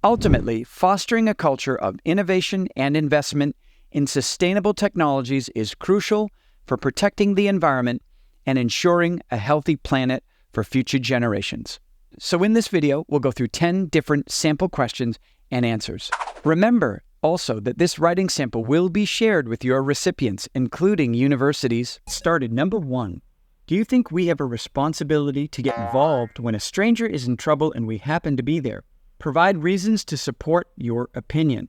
[SPEAKER 1] Ultimately, fostering a culture of innovation and investment in sustainable technologies is crucial for protecting the environment and ensuring a healthy planet for future generations. So in this video, we'll go through 10 different sample questions and answers. Remember also that this writing sample will be shared with your recipients, including universities. Started. Number 1. Do you think we have a responsibility to get involved when a stranger is in trouble and we happen to be there? Provide reasons to support your opinion.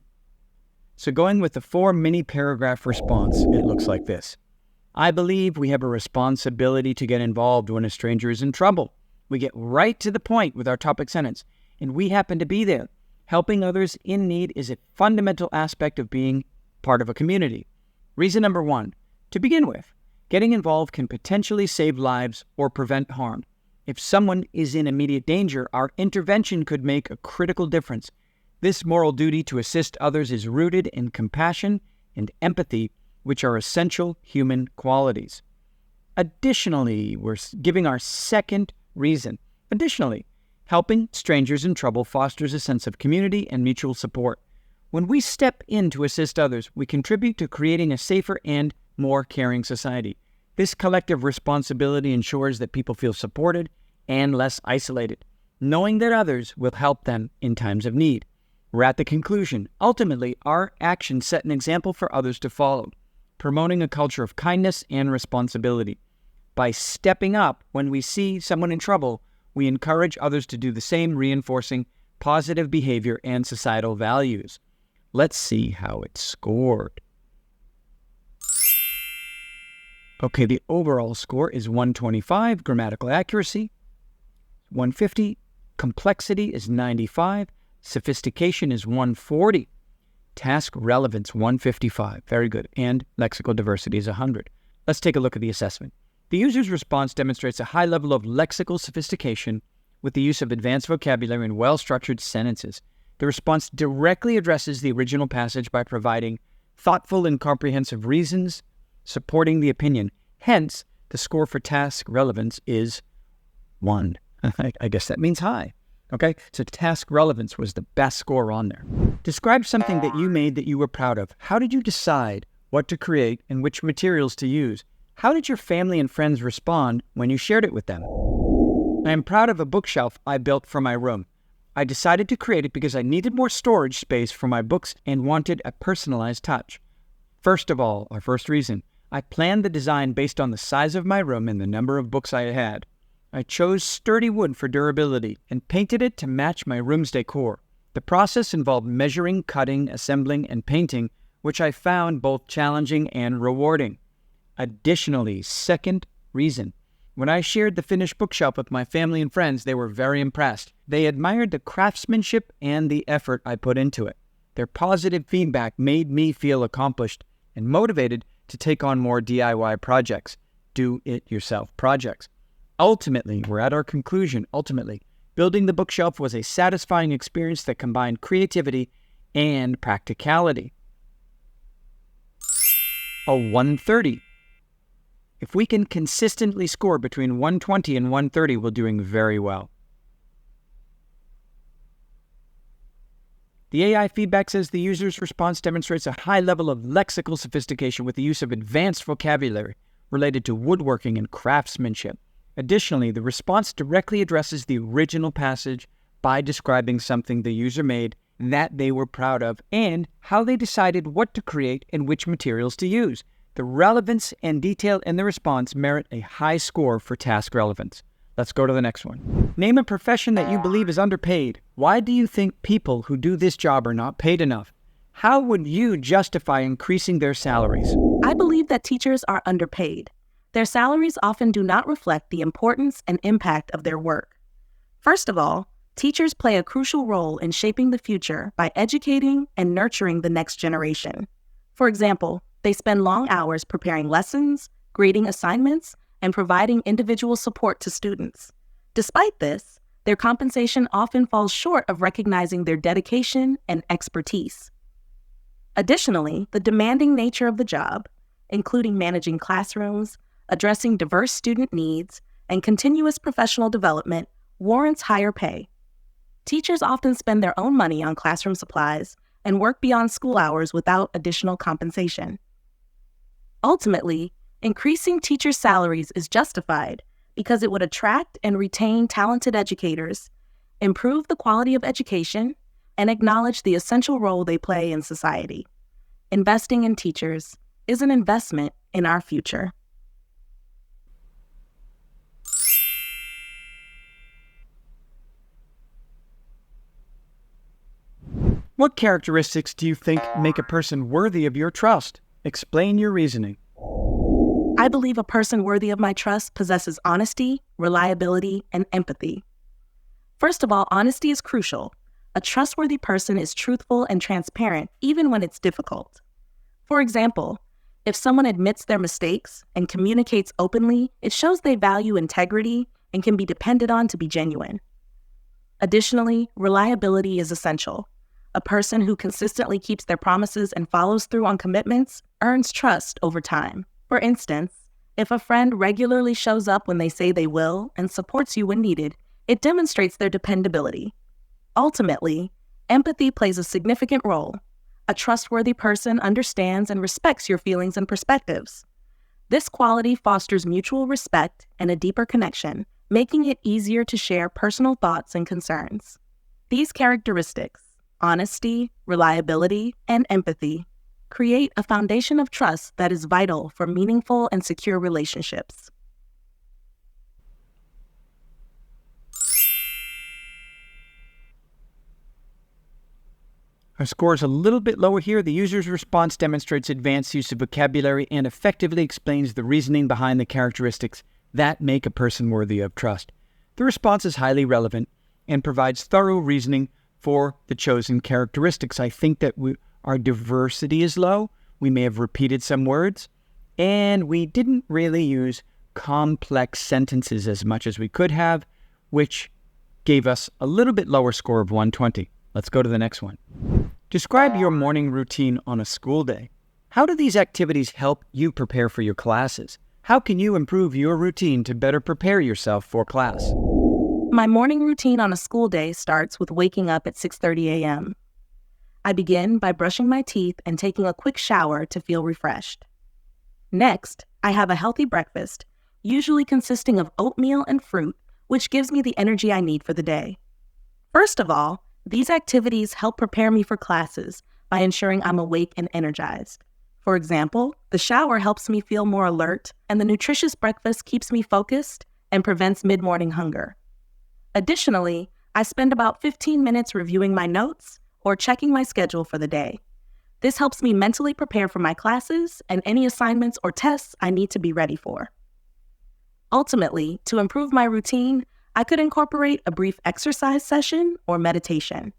[SPEAKER 1] So going with the 4 mini paragraph response, it looks like this. I believe we have a responsibility to get involved when a stranger is in trouble. We get right to the point with our topic sentence, and we happen to be there. Helping others in need is a fundamental aspect of being part of a community. Reason number 1, to begin with, getting involved can potentially save lives or prevent harm. If someone is in immediate danger, our intervention could make a critical difference. This moral duty to assist others is rooted in compassion and empathy, which are essential human qualities. Additionally, we're giving our second reason. Additionally, helping strangers in trouble fosters a sense of community and mutual support. When we step in to assist others, we contribute to creating a safer and more caring society. This collective responsibility ensures that people feel supported and less isolated, knowing that others will help them in times of need. We're at the conclusion. Ultimately, our actions set an example for others to follow, promoting a culture of kindness and responsibility. By stepping up when we see someone in trouble, we encourage others to do the same, reinforcing positive behavior and societal values. Let's see how it scored. Okay, the overall score is 125, grammatical accuracy, 150, complexity is 95, sophistication is 140, task relevance 155, very good, and lexical diversity is 100. Let's take a look at the assessment. The user's response demonstrates a high level of lexical sophistication with the use of advanced vocabulary and well-structured sentences. The response directly addresses the original passage by providing thoughtful and comprehensive reasons supporting the opinion. Hence, the score for task relevance is 1. I guess that means high. Okay, so task relevance was the best score on there. Describe something that you made that you were proud of. How did you decide what to create and which materials to use? How did your family and friends respond when you shared it with them? I am proud of a bookshelf I built for my room. I decided to create it because I needed more storage space for my books and wanted a personalized touch. First of all, our first reason, I planned the design based on the size of my room and the number of books I had. I chose sturdy wood for durability and painted it to match my room's decor. The process involved measuring, cutting, assembling, and painting, which I found both challenging and rewarding. Additionally, second reason, when I shared the finished bookshelf with my family and friends, they were very impressed. They admired the craftsmanship and the effort I put into it. Their positive feedback made me feel accomplished and motivated to take on more DIY projects, do-it-yourself projects. Ultimately, we're at our conclusion. Ultimately, building the bookshelf was a satisfying experience that combined creativity and practicality. A 130. If we can consistently score between 120 and 130, we're doing very well. The AI feedback says the user's response demonstrates a high level of lexical sophistication with the use of advanced vocabulary related to woodworking and craftsmanship. Additionally, the response directly addresses the original passage by describing something the user made that they were proud of and how they decided what to create and which materials to use. The relevance and detail in the response merit a high score for task relevance. Let's go to the next one. Name a profession that you believe is underpaid. Why do you think people who do this job are not paid enough? How would you justify increasing their salaries?
[SPEAKER 2] I believe that teachers are underpaid. Their salaries often do not reflect the importance and impact of their work. First of all, teachers play a crucial role in shaping the future by educating and nurturing the next generation. For example, they spend long hours preparing lessons, grading assignments, and providing individual support to students. Despite this, their compensation often falls short of recognizing their dedication and expertise. Additionally, the demanding nature of the job, including managing classrooms, addressing diverse student needs, and continuous professional development, warrants higher pay. Teachers often spend their own money on classroom supplies and work beyond school hours without additional compensation. Ultimately, increasing teachers' salaries is justified because it would attract and retain talented educators, improve the quality of education, and acknowledge the essential role they play in society. Investing in teachers is an investment in our future.
[SPEAKER 1] What characteristics do you think make a person worthy of your trust? Explain your reasoning.
[SPEAKER 2] I believe a person worthy of my trust possesses honesty, reliability, and empathy. First of all, honesty is crucial. A trustworthy person is truthful and transparent even when it's difficult. For example, if someone admits their mistakes and communicates openly, it shows they value integrity and can be depended on to be genuine. Additionally, reliability is essential. A person who consistently keeps their promises and follows through on commitments earns trust over time. For instance, if a friend regularly shows up when they say they will and supports you when needed, it demonstrates their dependability. Ultimately, empathy plays a significant role. A trustworthy person understands and respects your feelings and perspectives. This quality fosters mutual respect and a deeper connection, making it easier to share personal thoughts and concerns. These characteristics, honesty, reliability, and empathy, create a foundation of trust that is vital for meaningful and secure relationships.
[SPEAKER 1] Our score is a little bit lower here. The user's response demonstrates advanced use of vocabulary and effectively explains the reasoning behind the characteristics that make a person worthy of trust. The response is highly relevant and provides thorough reasoning for the chosen characteristics. I think that our diversity is low. We may have repeated some words, and we didn't really use complex sentences as much as we could have, which gave us a little bit lower score of 120. Let's go to the next one. Describe your morning routine on a school day. How do these activities help you prepare for your classes? How can you improve your routine to better prepare yourself for class?
[SPEAKER 2] My morning routine on a school day starts with waking up at 6:30 a.m. I begin by brushing my teeth and taking a quick shower to feel refreshed. Next, I have a healthy breakfast, usually consisting of oatmeal and fruit, which gives me the energy I need for the day. First of all, these activities help prepare me for classes by ensuring I'm awake and energized. For example, the shower helps me feel more alert, and the nutritious breakfast keeps me focused and prevents mid-morning hunger. Additionally, I spend about 15 minutes reviewing my notes or checking my schedule for the day. This helps me mentally prepare for my classes and any assignments or tests I need to be ready for. Ultimately, to improve my routine, I could incorporate a brief exercise session or meditation.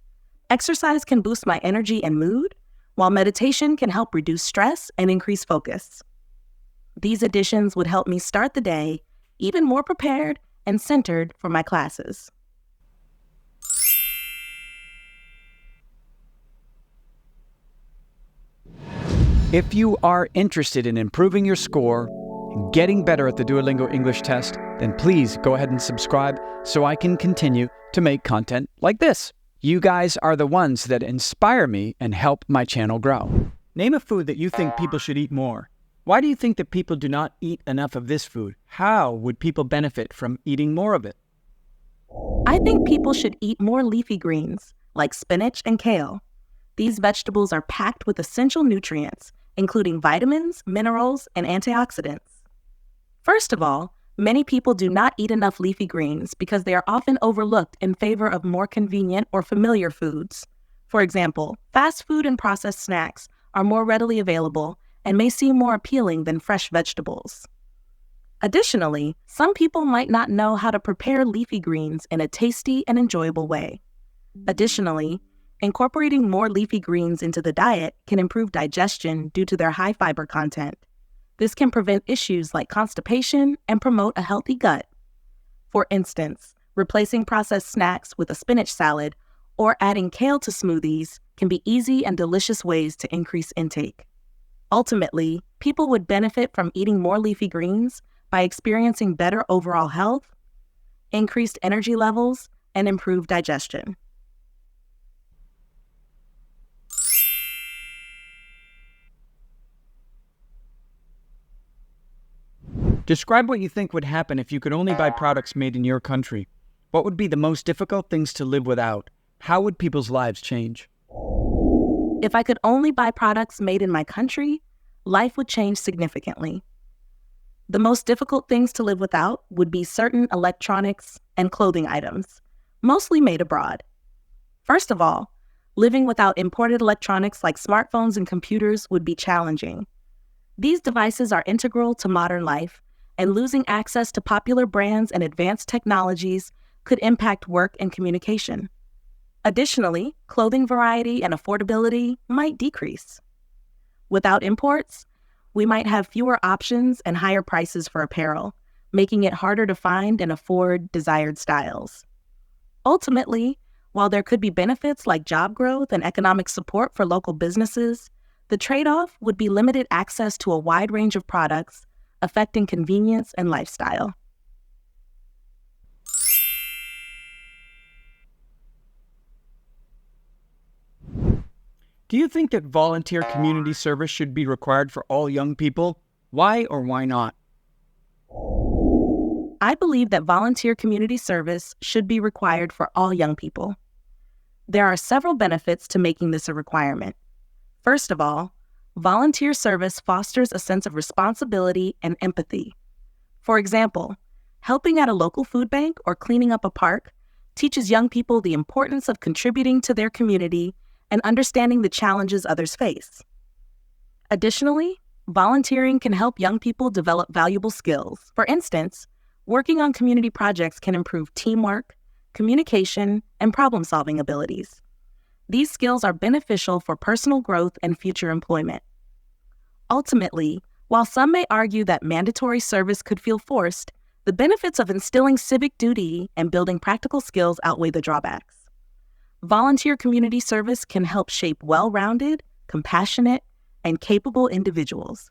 [SPEAKER 2] Exercise can boost my energy and mood, while meditation can help reduce stress and increase focus. These additions would help me start the day even more prepared and centered for my classes.
[SPEAKER 1] If you are interested in improving your score and getting better at the Duolingo English Test, then please go ahead and subscribe so I can continue to make content like this. You guys are the ones that inspire me and help my channel grow. Name a food that you think people should eat more. Why do you think that people do not eat enough of this food? How would people benefit from eating more of it?
[SPEAKER 2] I think people should eat more leafy greens, like spinach and kale. These vegetables are packed with essential nutrients, including vitamins, minerals, and antioxidants. First of all, many people do not eat enough leafy greens because they are often overlooked in favor of more convenient or familiar foods. For example, fast food and processed snacks are more readily available and may seem more appealing than fresh vegetables. Additionally, some people might not know how to prepare leafy greens in a tasty and enjoyable way. Additionally, Incorporating more leafy greens into the diet can improve digestion due to their high fiber content. This can prevent issues like constipation and promote a healthy gut. For instance, replacing processed snacks with a spinach salad or adding kale to smoothies can be easy and delicious ways to increase intake. Ultimately, people would benefit from eating more leafy greens by experiencing better overall health, increased energy levels, and improved digestion.
[SPEAKER 1] Describe what you think would happen if you could only buy products made in your country. What would be the most difficult things to live without? How would people's lives change?
[SPEAKER 2] If I could only buy products made in my country, life would change significantly. The most difficult things to live without would be certain electronics and clothing items, mostly made abroad. First of all, living without imported electronics like smartphones and computers would be challenging. These devices are integral to modern life, and losing access to popular brands and advanced technologies could impact work and communication. Additionally, clothing variety and affordability might decrease. Without imports, we might have fewer options and higher prices for apparel, making it harder to find and afford desired styles. Ultimately, while there could be benefits like job growth and economic support for local businesses, the trade-off would be limited access to a wide range of products, affecting convenience and lifestyle.
[SPEAKER 1] Do you think that volunteer community service should be required for all young people? Why or why not?
[SPEAKER 2] I believe that volunteer community service should be required for all young people. There are several benefits to making this a requirement. First of all, volunteer service fosters a sense of responsibility and empathy. For example, helping at a local food bank or cleaning up a park teaches young people the importance of contributing to their community and understanding the challenges others face. Additionally, volunteering can help young people develop valuable skills. For instance, working on community projects can improve teamwork, communication, and problem-solving abilities. These skills are beneficial for personal growth and future employment. Ultimately, while some may argue that mandatory service could feel forced, the benefits of instilling civic duty and building practical skills outweigh the drawbacks. Volunteer community service can help shape well-rounded, compassionate, and capable individuals.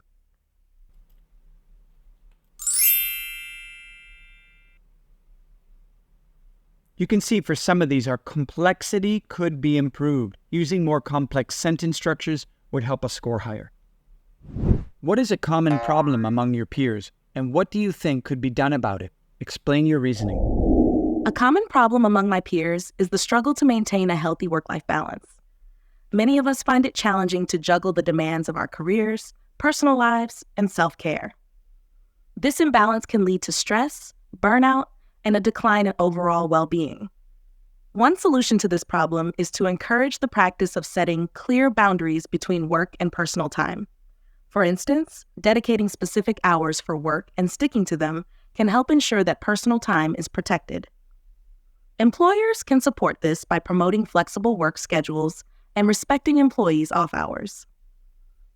[SPEAKER 1] You can see for some of these, our complexity could be improved. Using more complex sentence structures would help us score higher. What is a common problem among your peers, and what do you think could be done about it? Explain your reasoning.
[SPEAKER 2] A common problem among my peers is the struggle to maintain a healthy work-life balance. Many of us find it challenging to juggle the demands of our careers, personal lives, and self-care. This imbalance can lead to stress, burnout, and a decline in overall well-being. One solution to this problem is to encourage the practice of setting clear boundaries between work and personal time. For instance, dedicating specific hours for work and sticking to them can help ensure that personal time is protected. Employers can support this by promoting flexible work schedules and respecting employees' off hours.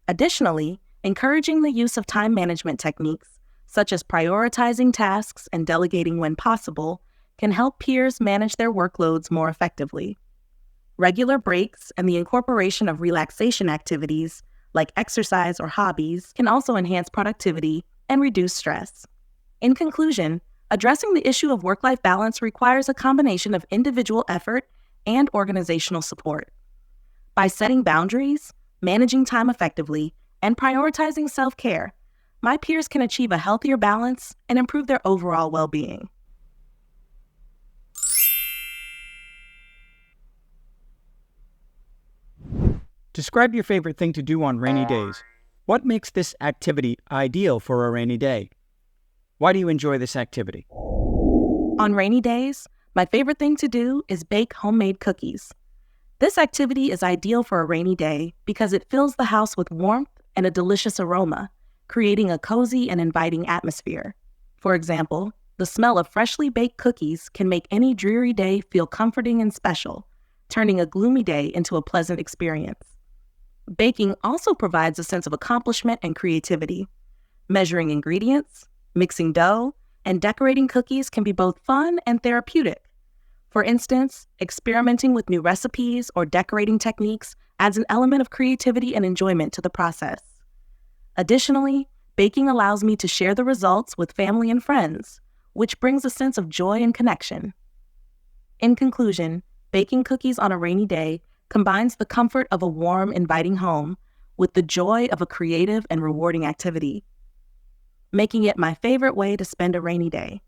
[SPEAKER 2] Additionally, encouraging the use of time management techniques, such as prioritizing tasks and delegating when possible, can help peers manage their workloads more effectively. Regular breaks and the incorporation of relaxation activities, like exercise or hobbies, can also enhance productivity and reduce stress. In conclusion, addressing the issue of work-life balance requires a combination of individual effort and organizational support. By setting boundaries, managing time effectively, and prioritizing self-care, my peers can achieve a healthier balance and improve their overall well-being.
[SPEAKER 1] Describe your favorite thing to do on rainy days. What makes this activity ideal for a rainy day? Why do you enjoy this activity?
[SPEAKER 2] On rainy days, my favorite thing to do is bake homemade cookies. This activity is ideal for a rainy day because it fills the house with warmth and a delicious aroma, creating a cozy and inviting atmosphere. For example, the smell of freshly baked cookies can make any dreary day feel comforting and special, turning a gloomy day into a pleasant experience. Baking also provides a sense of accomplishment and creativity. Measuring ingredients, mixing dough, and decorating cookies can be both fun and therapeutic. For instance, experimenting with new recipes or decorating techniques adds an element of creativity and enjoyment to the process. Additionally, baking allows me to share the results with family and friends, which brings a sense of joy and connection. In conclusion, baking cookies on a rainy day combines the comfort of a warm, inviting home with the joy of a creative and rewarding activity, making it my favorite way to spend a rainy day.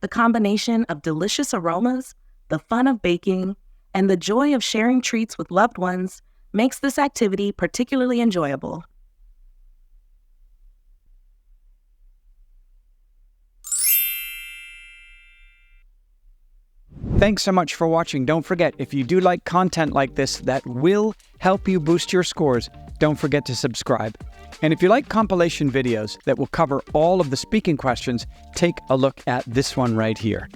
[SPEAKER 2] The combination of delicious aromas, the fun of baking, and the joy of sharing treats with loved ones makes this activity particularly enjoyable.
[SPEAKER 1] Thanks so much for watching. Don't forget, if you do like content like this that will help you boost your scores, don't forget to subscribe. And if you like compilation videos that will cover all of the speaking questions, take a look at this one right here.